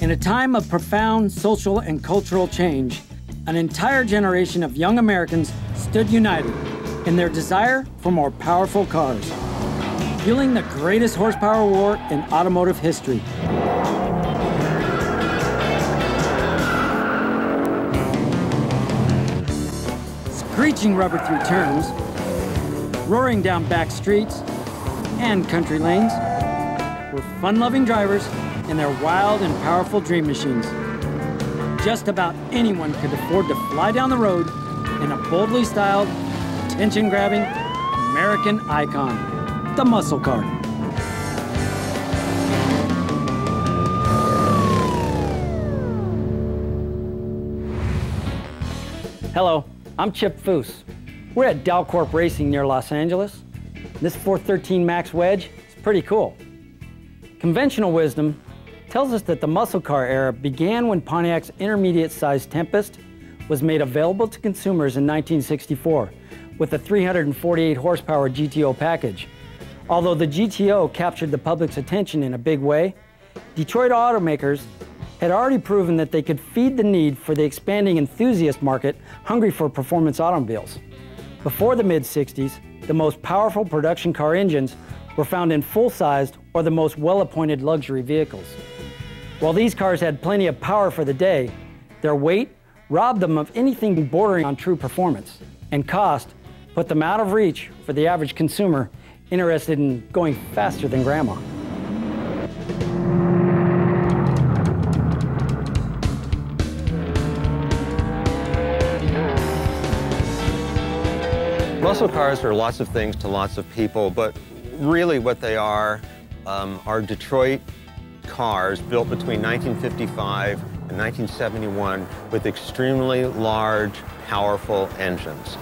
In a time of profound social and cultural change, an entire generation of young Americans stood united in their desire for more powerful cars, fueling the greatest horsepower war in automotive history. Screeching rubber through turns, roaring down back streets and country lanes, were fun-loving drivers in their wild and powerful dream machines. Just about anyone could afford to fly down the road in a boldly styled, attention-grabbing American icon, the muscle car. Hello, I'm Chip Foose. We're at Dalcorp Racing near Los Angeles. This 413 Max Wedge is pretty cool. Conventional wisdom tells us that the muscle car era began when Pontiac's intermediate-sized Tempest was made available to consumers in 1964 with the 348 horsepower GTO package. Although the GTO captured the public's attention in a big way, Detroit automakers had already proven that they could feed the need for the expanding enthusiast market hungry for performance automobiles. Before the mid-60s, the most powerful production car engines were found in full-sized or the most well-appointed luxury vehicles. While these cars had plenty of power for the day, their weight robbed them of anything bordering on true performance, and cost put them out of reach for the average consumer interested in going faster than grandma. Muscle cars are lots of things to lots of people, but really what they are Detroit cars built between 1955 and 1971 with extremely large, powerful engines.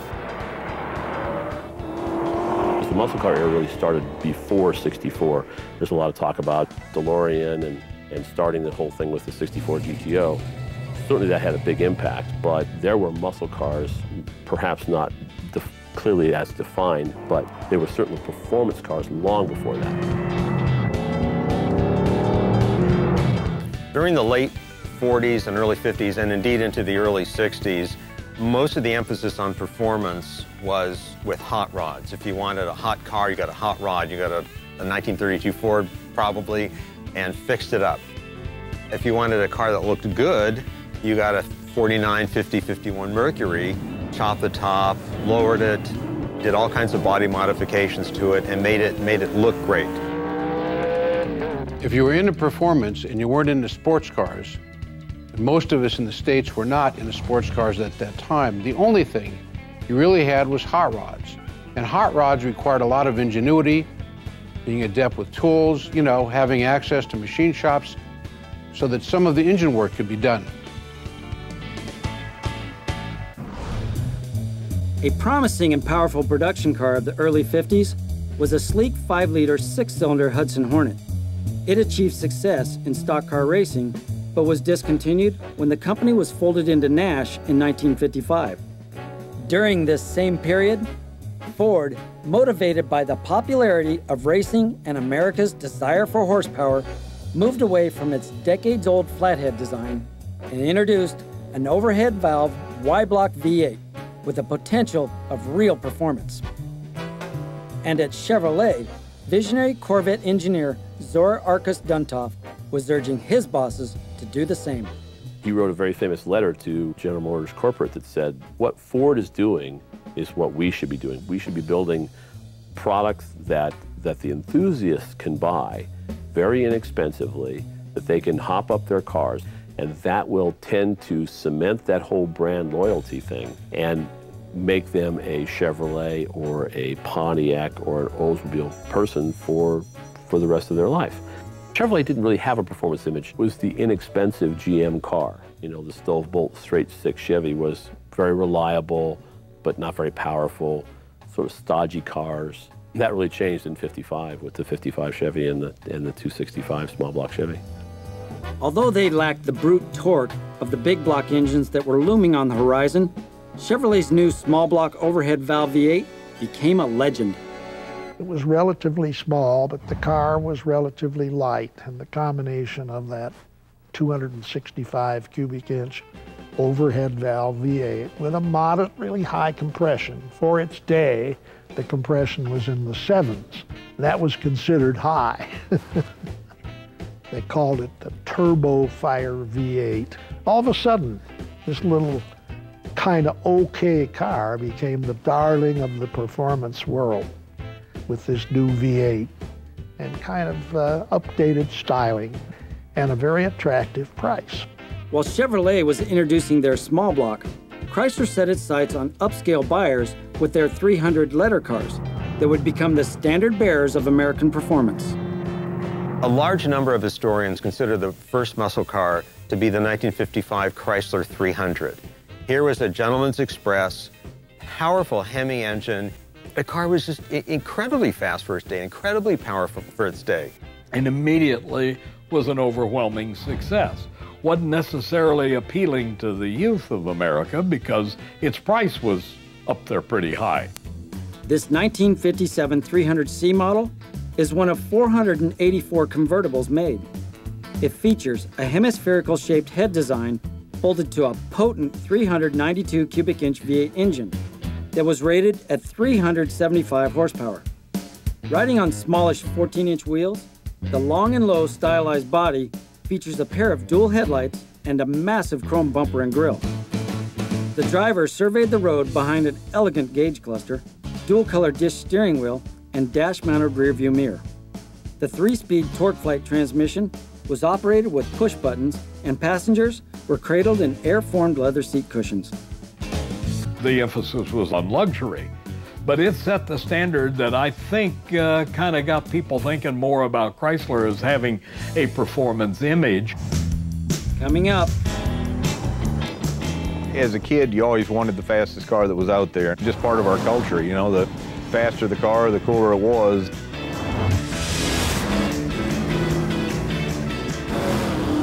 The muscle car era really started before '64. There's a lot of talk about DeLorean and starting the whole thing with the '64 GTO. Certainly that had a big impact, but there were muscle cars, perhaps not clearly as defined, but they were certainly performance cars long before that. During the late 40s and early 50s, and indeed into the early 60s, most of the emphasis on performance was with hot rods. If you wanted a hot car, you got a hot rod. You got a 1932 Ford, probably, and fixed it up. If you wanted a car that looked good, you got a 49, 50, 51 Mercury, chopped the top, lowered it, did all kinds of body modifications to it, and made it look great. If you were into performance and you weren't into sports cars, and most of us in the States were not into sports cars at that time, the only thing you really had was hot rods. And hot rods required a lot of ingenuity, being adept with tools, you know, having access to machine shops so that some of the engine work could be done. A promising and powerful production car of the early 50s was a sleek 5-liter 6-cylinder Hudson Hornet. It achieved success in stock car racing, but was discontinued when the company was folded into Nash in 1955. During this same period, Ford, motivated by the popularity of racing and America's desire for horsepower, moved away from its decades-old flathead design and introduced an overhead valve Y-block V8 with the potential of real performance. And at Chevrolet, visionary Corvette engineer Zora Arkus Duntov was urging his bosses to do the same. He wrote a very famous letter to General Motors Corporate that said, what Ford is doing is what we should be doing. We should be building products that the enthusiasts can buy very inexpensively, that they can hop up their cars, and that will tend to cement that whole brand loyalty thing and make them a Chevrolet or a Pontiac or an Oldsmobile person for the rest of their life. Chevrolet didn't really have a performance image. It was the inexpensive GM car. You know, the stove-bolt straight-stick Chevy was very reliable, but not very powerful, sort of stodgy cars. That really changed in '55 with the '55 Chevy and the 265 small block Chevy. Although they lacked the brute torque of the big block engines that were looming on the horizon, Chevrolet's new small block overhead valve V8 became a legend. It was relatively small, but the car was relatively light, and the combination of that 265 cubic inch overhead valve V8 with a moderately high compression. For its day, the compression was in the 7s. That was considered high. They called it the Turbo Fire V8. All of a sudden, this little kind of okay car became the darling of the performance world with this new V8 and kind of updated styling and a very attractive price. While Chevrolet was introducing their small block, Chrysler set its sights on upscale buyers with their 300 letter cars that would become the standard bearers of American performance. A large number of historians consider the first muscle car to be the 1955 Chrysler 300. Here was a gentleman's express, powerful Hemi engine. The car was just incredibly fast for its day, incredibly powerful for its day. And immediately was an overwhelming success. Wasn't necessarily appealing to the youth of America because its price was up there pretty high. This 1957 300C model is one of 484 convertibles made. It features a hemispherical-shaped head design bolted to a potent 392 cubic inch V8 engine that was rated at 375 horsepower. Riding on smallish 14-inch wheels, the long and low stylized body features a pair of dual headlights and a massive chrome bumper and grille. The driver surveyed the road behind an elegant gauge cluster, dual-color dish steering wheel, and dash-mounted rear-view mirror. The 3-speed TorqueFlite transmission was operated with push buttons, and passengers were cradled in air-formed leather seat cushions. The emphasis was on luxury, but it set the standard that I think kind of got people thinking more about Chrysler as having a performance image. Coming up. As a kid, you always wanted the fastest car that was out there. Just part of our culture, you know, the faster the car, the cooler it was.